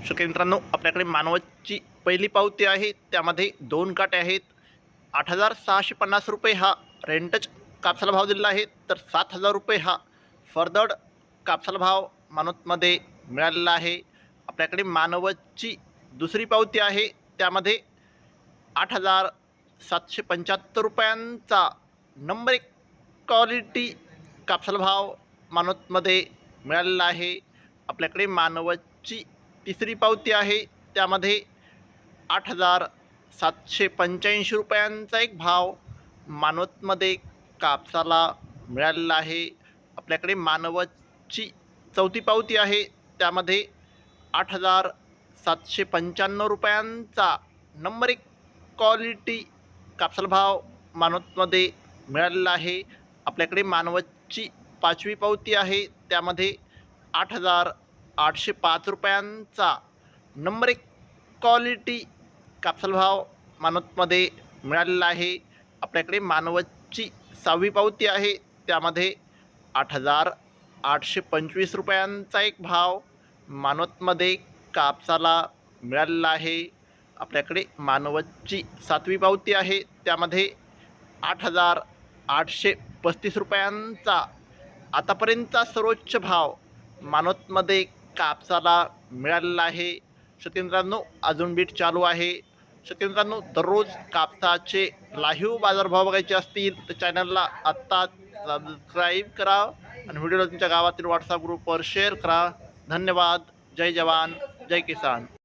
शेतकरी मित्रांनो, आपल्याकडे मानवतची पहिली पावती आहे, त्यामध्ये 2 काटे आहेत. 8,650 रुपये हा रेंटच कापसाला भाव दिलेला आहे, तर 7,000 रुपये हा फरदड कापसाला भाव मानवतमध्ये मिळालेला आहे. आपल्याकडे मानवतची दुसरी पावती आहे, त्यामध्ये 8,775 रुपयांचा नंबर 1 क्वालिटी कापसाला भाव मानवतमध्ये मिळालेला आहे. आपल्याकडे मानवतची तिसरी पावती आहे, त्यामध्ये 8,785 रुपयांचा एक भाव मानवतमध्ये कापसाला मिळालेला आहे. आपल्याकडे मानवतची चौथी पावती आहे, त्यामध्ये 8,795 रुपयांचा नंबर 1 क्वालिटी कापसाला भाव मानवतमध्ये मिळालेला आहे. आपल्याकडे मानवतची पाचवी पावती आहे, त्यामध्ये 8,805 रुपयांचा नंबर 1 क्वालिटी कापसाला भाव मानवतमध्ये मिळालेला आहे. आपल्याकडे मानवतची सहावी पावती आहे, त्यामध्ये 8,825 रुपयांचा एक भाव मानवतमध्ये कापसाला मिळालेला आहे. आपल्याकडे मानवतची सातवी पावती आहे, त्यामध्ये 8,835 रुपयांचा आतापर्यंतचा सर्वोच्च भाव मानवतमध्ये कापसाला मिळालेला आहे. शेतकरी मित्रांनो, अजून बीट चालू आहे. शेतकरी मित्रांनो, दररोज कापसाचे लाईव्ह बाजारभाव बघायचे असतील तर चॅनलला आत्ताच सबस्क्राईब करा आणि व्हिडिओला तुमच्या गावातील व्हॉट्सअप ग्रुपवर शेअर करा. धन्यवाद. जय जवान, जय किसान.